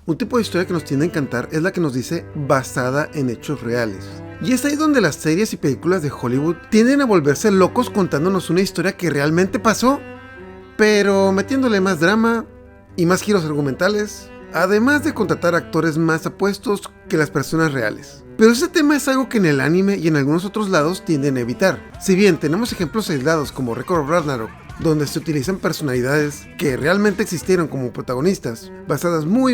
Un tipo de historia que nos tiende a encantar es la que nos dice basada en hechos reales. Y es ahí donde las series y películas de Hollywood tienden a volverse locos contándonos una historia que realmente pasó, pero metiéndole más drama y más giros argumentales, además de contratar actores más apuestos que las personas reales. Pero ese tema es algo que en el anime y en algunos otros lados tienden a evitar. Si bien tenemos ejemplos aislados como Record of Ragnarok, donde se utilizan personalidades que realmente existieron como protagonistas, basadas muy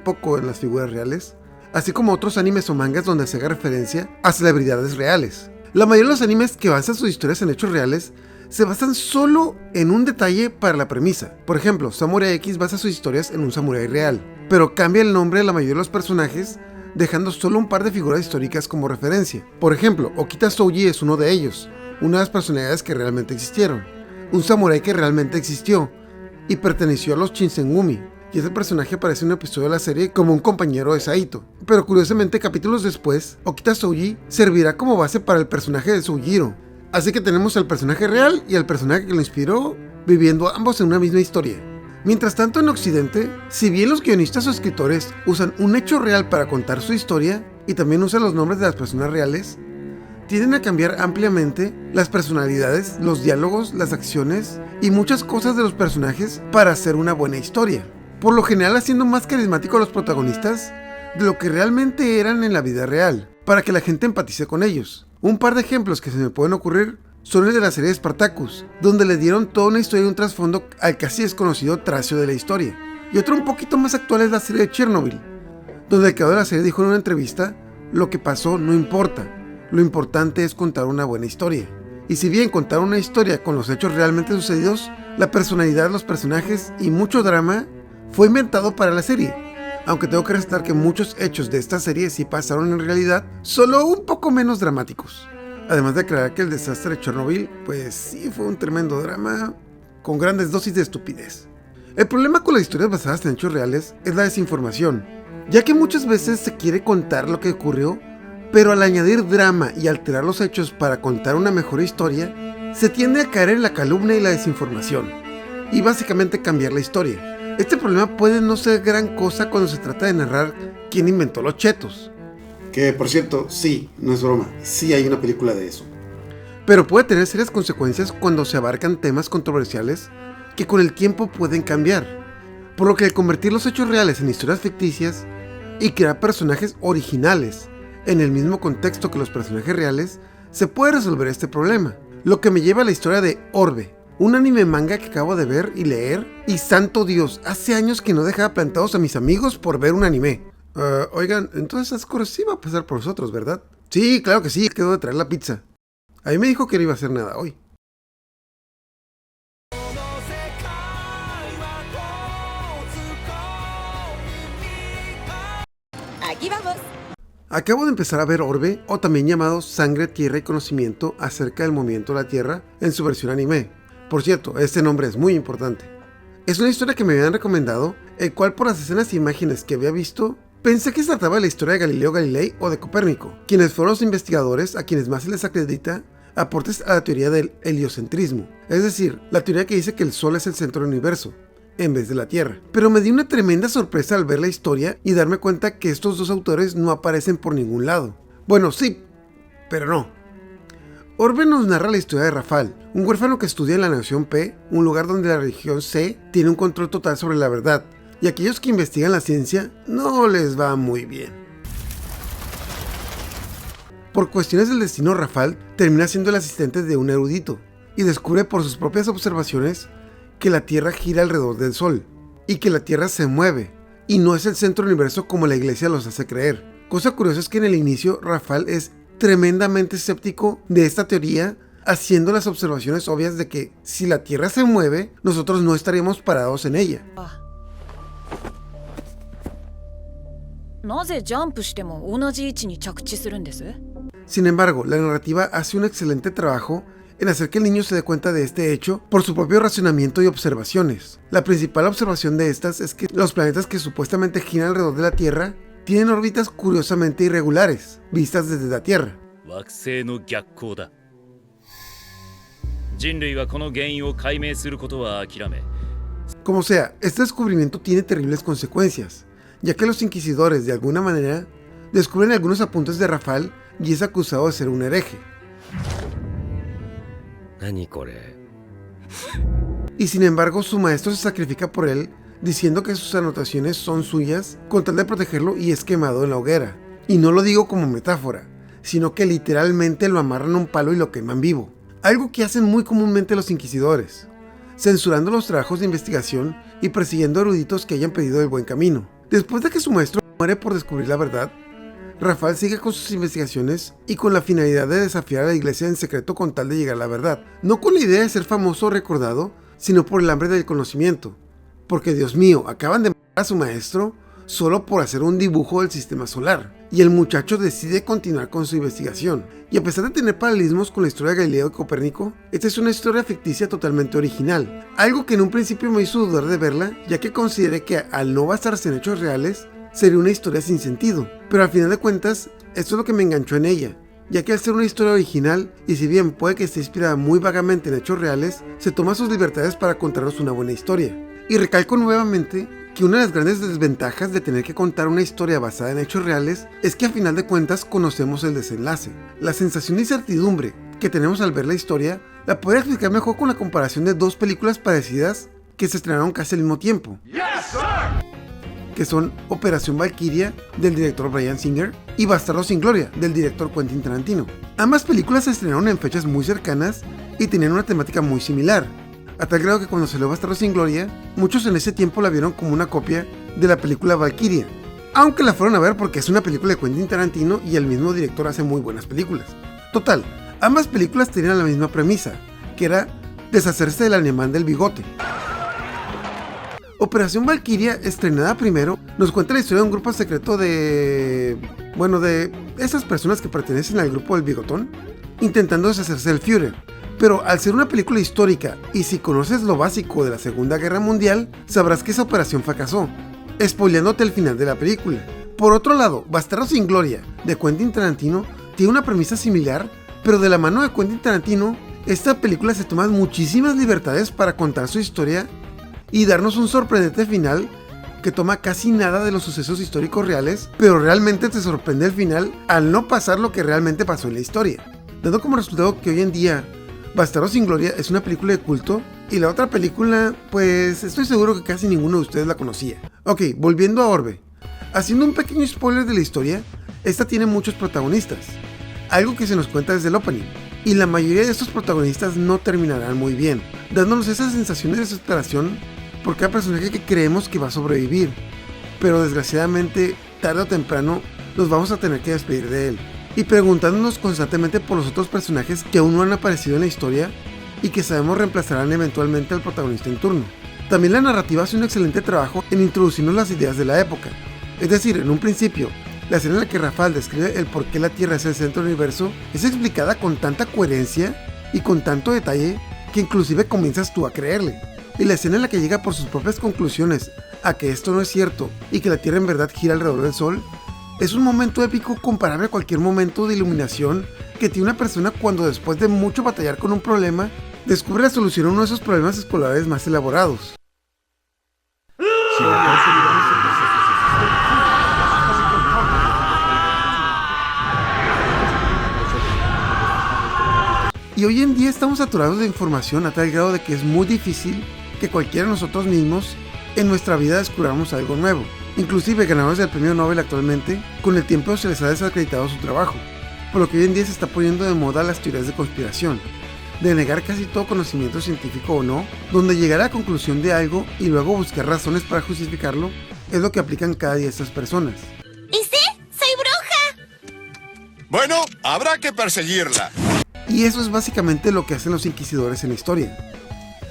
poco en las figuras reales, así como otros animes o mangas donde se haga referencia a celebridades reales. La mayoría de los animes que basan sus historias en hechos reales se basan solo en un detalle para la premisa. Por ejemplo, Samurai X basa sus historias en un samurái real, pero cambia el nombre de la mayoría de los personajes, dejando solo un par de figuras históricas como referencia. Por ejemplo, Okita Souji es uno de ellos, una de las personalidades que realmente existieron, un samurái que realmente existió y perteneció a los Shinsengumi, y ese personaje aparece en un episodio de la serie como un compañero de Saito. Pero curiosamente, capítulos después, Okita Souji servirá como base para el personaje de Soujiro. Así que tenemos al personaje real y al personaje que lo inspiró viviendo ambos en una misma historia. Mientras tanto, en Occidente, si bien los guionistas o escritores usan un hecho real para contar su historia y también usan los nombres de las personas reales, tienden a cambiar ampliamente las personalidades, los diálogos, las acciones y muchas cosas de los personajes para hacer una buena historia. Por lo general haciendo más carismáticos a los protagonistas de lo que realmente eran en la vida real, para que la gente empatice con ellos. Un par de ejemplos que se me pueden ocurrir son el de la serie de Spartacus, donde le dieron toda una historia y un trasfondo al casi desconocido Tracio de la historia. Y otro un poquito más actual es la serie de Chernobyl, donde el creador de la serie dijo en una entrevista: lo que pasó no importa, lo importante es contar una buena historia. Y si bien contar una historia con los hechos realmente sucedidos, la personalidad de los personajes y mucho drama fue inventado para la serie. Aunque tengo que restar que muchos hechos de esta serie sí pasaron en realidad, solo un poco menos dramáticos. Además de aclarar que el desastre de Chernobyl, pues sí fue un tremendo drama, con grandes dosis de estupidez. El problema con las historias basadas en hechos reales es la desinformación, ya que muchas veces se quiere contar lo que ocurrió, pero al añadir drama y alterar los hechos para contar una mejor historia, se tiende a caer en la calumnia y la desinformación, y básicamente cambiar la historia. Este problema puede no ser gran cosa cuando se trata de narrar quién inventó los chetos. Que, por cierto, sí, no es broma, sí hay una película de eso. Pero puede tener serias consecuencias cuando se abarcan temas controversiales que con el tiempo pueden cambiar. Por lo que al convertir los hechos reales en historias ficticias y crear personajes originales en el mismo contexto que los personajes reales, se puede resolver este problema. Lo que me lleva a la historia de Orbe, un anime manga que acabo de ver y leer, y santo Dios, hace años que no dejaba plantados a mis amigos por ver un anime. Oigan, entonces Ascor sí va a pasar por nosotros, ¿verdad? Sí, claro que sí, quedó de traer la pizza. A mí me dijo que no iba a hacer nada hoy. Aquí vamos. Acabo de empezar a ver Orbe, o también llamado Sangre, Tierra y Conocimiento acerca del movimiento de la Tierra, en su versión anime. Por cierto, este nombre es muy importante. Es una historia que me habían recomendado, el cual por las escenas e imágenes que había visto, pensé que se trataba de la historia de Galileo Galilei o de Copérnico, quienes fueron los investigadores a quienes más se les acredita aportes a la teoría del heliocentrismo, es decir, la teoría que dice que el Sol es el centro del universo, en vez de la Tierra. Pero me di una tremenda sorpresa al ver la historia y darme cuenta que estos dos autores no aparecen por ningún lado. Bueno, sí, pero no. Orbe nos narra la historia de Rafal, un huérfano que estudia en la Nación P, un lugar donde la religión C tiene un control total sobre la verdad, y aquellos que investigan la ciencia no les va muy bien. Por cuestiones del destino, Rafal termina siendo el asistente de un erudito, y descubre por sus propias observaciones que la Tierra gira alrededor del Sol, y que la Tierra se mueve, y no es el centro del universo como la iglesia los hace creer. Cosa curiosa es que en el inicio Rafal es tremendamente escéptico de esta teoría, haciendo las observaciones obvias de que si la Tierra se mueve, nosotros no estaríamos parados en ella. Sin embargo, la narrativa hace un excelente trabajo en hacer que el niño se dé cuenta de este hecho por su propio razonamiento y observaciones. La principal observación de estas es que los planetas que supuestamente giran alrededor de la Tierra tienen órbitas curiosamente irregulares, vistas desde la Tierra. Como sea, este descubrimiento tiene terribles consecuencias, ya que los inquisidores, de alguna manera, descubren algunos apuntes de Rafal y es acusado de ser un hereje. Y sin embargo, su maestro se sacrifica por él, diciendo que sus anotaciones son suyas con tal de protegerlo, y es quemado en la hoguera. Y no lo digo como metáfora, sino que literalmente lo amarran a un palo y lo queman vivo. Algo que hacen muy comúnmente los inquisidores, censurando los trabajos de investigación y persiguiendo eruditos que hayan pedido el buen camino. Después de que su maestro muere por descubrir la verdad, Rafal sigue con sus investigaciones y con la finalidad de desafiar a la iglesia en secreto con tal de llegar a la verdad. No con la idea de ser famoso o recordado, sino por el hambre del conocimiento. Porque Dios mío, acaban de matar a su maestro solo por hacer un dibujo del sistema solar. Y el muchacho decide continuar con su investigación. Y a pesar de tener paralelismos con la historia de Galileo y Copérnico, esta es una historia ficticia totalmente original. Algo que en un principio me hizo dudar de verla, ya que consideré que al no basarse en hechos reales, sería una historia sin sentido. Pero al final de cuentas, esto es lo que me enganchó en ella, ya que al ser una historia original, y si bien puede que esté inspirada muy vagamente en hechos reales, se toma sus libertades para contarnos una buena historia. Y recalco nuevamente que una de las grandes desventajas de tener que contar una historia basada en hechos reales es que a final de cuentas conocemos el desenlace. La sensación de incertidumbre que tenemos al ver la historia la podría explicar mejor con la comparación de dos películas parecidas que se estrenaron casi al mismo tiempo. Que son Operación Valkyria, del director Bryan Singer, y Bastardos sin Gloria, del director Quentin Tarantino. Ambas películas se estrenaron en fechas muy cercanas y tenían una temática muy similar, a tal grado que cuando salió Bastardos sin Gloria, muchos en ese tiempo la vieron como una copia de la película Valkyria, aunque la fueron a ver porque es una película de Quentin Tarantino y el mismo director hace muy buenas películas. Total, ambas películas tenían la misma premisa, que era deshacerse del alemán del bigote. Operación Valkyria, estrenada primero, nos cuenta la historia de un grupo secreto de esas personas que pertenecen al grupo del bigotón, intentando deshacerse del Führer. Pero al ser una película histórica, y si conoces lo básico de la Segunda Guerra Mundial, sabrás que esa operación fracasó, spoileándote el final de la película. Por otro lado, Bastardos sin Gloria, de Quentin Tarantino, tiene una premisa similar, pero de la mano de Quentin Tarantino, esta película se toma muchísimas libertades para contar su historia y darnos un sorprendente final que toma casi nada de los sucesos históricos reales, pero realmente te sorprende el final al no pasar lo que realmente pasó en la historia, dando como resultado que hoy en día Bastardos sin Gloria es una película de culto, y la otra película, pues estoy seguro que casi ninguno de ustedes la conocía. Ok, volviendo a Orbe. Haciendo un pequeño spoiler de la historia, esta tiene muchos protagonistas, algo que se nos cuenta desde el opening, y la mayoría de estos protagonistas no terminarán muy bien, dándonos esa sensación de desesperación por cada personaje que creemos que va a sobrevivir, pero desgraciadamente, tarde o temprano, nos vamos a tener que despedir de él, y preguntándonos constantemente por los otros personajes que aún no han aparecido en la historia y que sabemos reemplazarán eventualmente al protagonista en turno. También la narrativa hace un excelente trabajo en introducirnos las ideas de la época, es decir, en un principio, la escena en la que Rafal describe el por qué la Tierra es el centro del universo es explicada con tanta coherencia y con tanto detalle que inclusive comienzas tú a creerle. Y la escena en la que llega por sus propias conclusiones a que esto no es cierto y que la Tierra en verdad gira alrededor del Sol, es un momento épico comparable a cualquier momento de iluminación que tiene una persona cuando después de mucho batallar con un problema, descubre la solución a uno de esos problemas escolares más elaborados. Y hoy en día estamos saturados de información a tal grado de que es muy difícil que cualquiera de nosotros mismos en nuestra vida descubramos algo nuevo. Inclusive ganadores del premio Nobel actualmente, con el tiempo se les ha desacreditado su trabajo, por lo que hoy en día se está poniendo de moda las teorías de conspiración, de negar casi todo conocimiento científico o no, donde llegar a la conclusión de algo y luego buscar razones para justificarlo, es lo que aplican cada día estas personas. ¿Y sí? ¡Soy bruja! Bueno, habrá que perseguirla. Y eso es básicamente lo que hacen los inquisidores en la historia.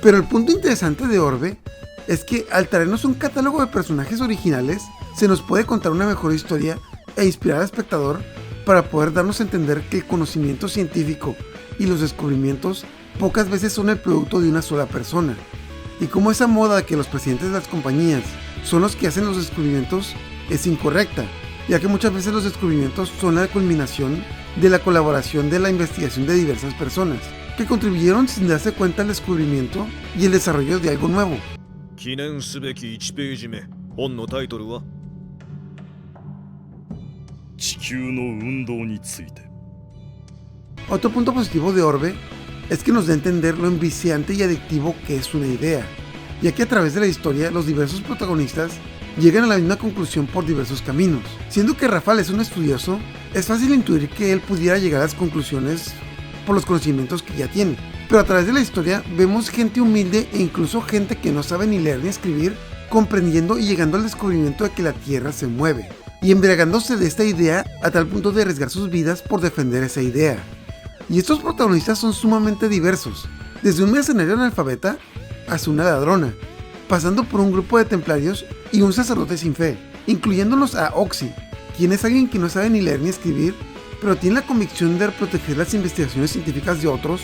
Pero el punto interesante de Orbe es que al traernos un catálogo de personajes originales, se nos puede contar una mejor historia e inspirar al espectador para poder darnos a entender que el conocimiento científico y los descubrimientos pocas veces son el producto de una sola persona, y como esa moda de que los presidentes de las compañías son los que hacen los descubrimientos es incorrecta, ya que muchas veces los descubrimientos son la culminación de la colaboración de la investigación de diversas personas, que contribuyeron sin darse cuenta al descubrimiento y el desarrollo de algo nuevo. 記念すべき1ページ目、本のタイトルは地球の運動について。 Otro punto positivo de Orbe es que nos da a entender lo enviciante y adictivo que es una idea, ya que a través de la historia los diversos protagonistas llegan a la misma conclusión por diversos caminos. Siendo que Rafael es un estudioso, es fácil intuir que él pudiera llegar a las conclusiones por los conocimientos que ya tiene. Pero a través de la historia vemos gente humilde e incluso gente que no sabe ni leer ni escribir, comprendiendo y llegando al descubrimiento de que la Tierra se mueve, y embriagándose de esta idea a tal punto de arriesgar sus vidas por defender esa idea. Y estos protagonistas son sumamente diversos, desde un mercenario analfabeta hasta una ladrona, pasando por un grupo de templarios y un sacerdote sin fe, incluyéndonos a Oxy, quien es alguien que no sabe ni leer ni escribir, pero tiene la convicción de proteger las investigaciones científicas de otros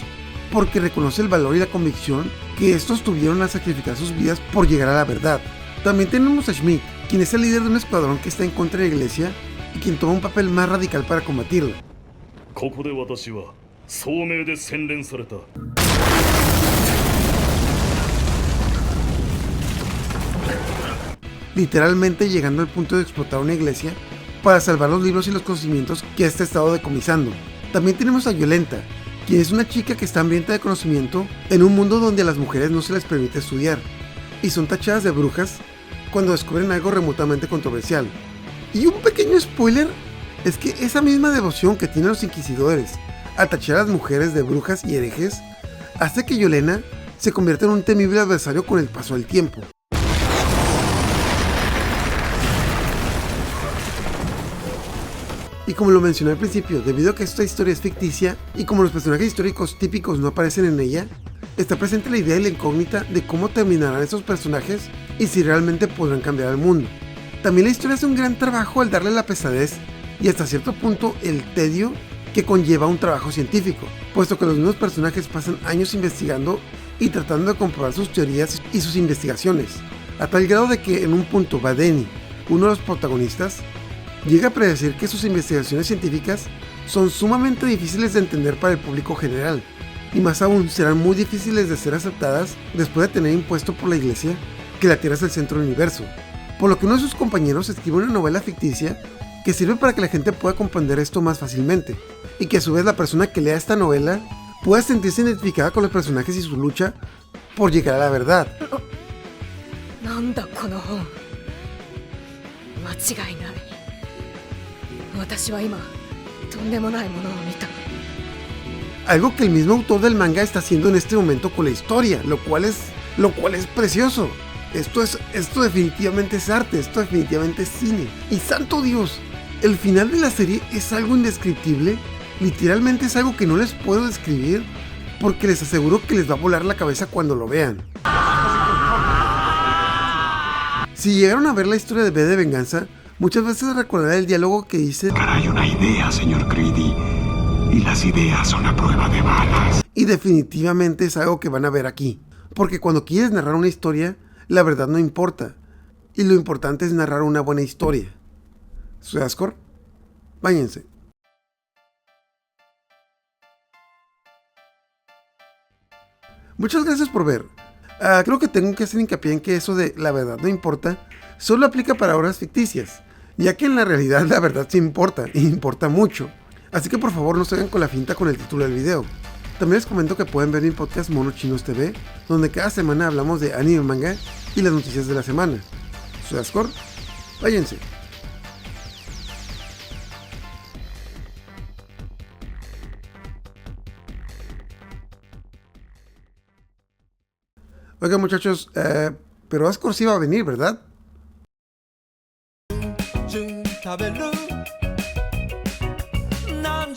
porque reconoce el valor y la convicción que estos tuvieron al sacrificar sus vidas por llegar a la verdad. También tenemos a Schmidt, quien es el líder de un escuadrón que está en contra de la iglesia y quien toma un papel más radical para combatirla. ここで私は聡明で洗練された literalmente llegando al punto de explotar una iglesia para salvar los libros y los conocimientos que éste ha estado decomisando. También tenemos a Violenta, quien es una chica que está hambrienta de conocimiento en un mundo donde a las mujeres no se les permite estudiar, y son tachadas de brujas cuando descubren algo remotamente controversial. Y un pequeño spoiler es que esa misma devoción que tienen los inquisidores al tachar a las mujeres de brujas y herejes hace que Yolena se convierta en un temible adversario con el paso del tiempo. Y como lo mencioné al principio, debido a que esta historia es ficticia y como los personajes históricos típicos no aparecen en ella, está presente la idea y la incógnita de cómo terminarán esos personajes y si realmente podrán cambiar el mundo. También la historia hace un gran trabajo al darle la pesadez y hasta cierto punto el tedio que conlleva un trabajo científico, puesto que los mismos personajes pasan años investigando y tratando de comprobar sus teorías y sus investigaciones, a tal grado de que en un punto Badeni, uno de los protagonistas, llega a predecir que sus investigaciones científicas son sumamente difíciles de entender para el público general, y más aún serán muy difíciles de ser aceptadas después de tener impuesto por la iglesia que la Tierra es el centro del universo, por lo que uno de sus compañeros escribe una novela ficticia que sirve para que la gente pueda comprender esto más fácilmente, y que a su vez la persona que lea esta novela pueda sentirse identificada con los personajes y su lucha por llegar a la verdad. Algo que el mismo autor del manga está haciendo en este momento con la historia, lo cual es precioso. Esto definitivamente es arte, esto definitivamente es cine. Y santo Dios, el final de la serie es algo indescriptible, literalmente es algo que no les puedo describir porque les aseguro que les va a volar la cabeza cuando lo vean. Si llegaron a ver la historia de V de Venganza, muchas veces recordarán el diálogo que dice: Hay una idea, señor Creedy, y las ideas son a prueba de balas. Y definitivamente es algo que van a ver aquí, porque cuando quieres narrar una historia, la verdad no importa, y lo importante es narrar una buena historia. Soy Ascor, báñense. Muchas gracias por ver. Creo que tengo que hacer hincapié en que eso de la verdad no importa solo aplica para obras ficticias, ya que en la realidad la verdad sí importa, y importa mucho. Así que por favor no se hagan con la finta con el título del video. También les comento que pueden ver mi podcast Mono Chinos TV, donde cada semana hablamos de anime, manga y las noticias de la semana. Soy Ascor, váyanse. Oigan muchachos, pero Ascor sí va a venir, ¿verdad? Nan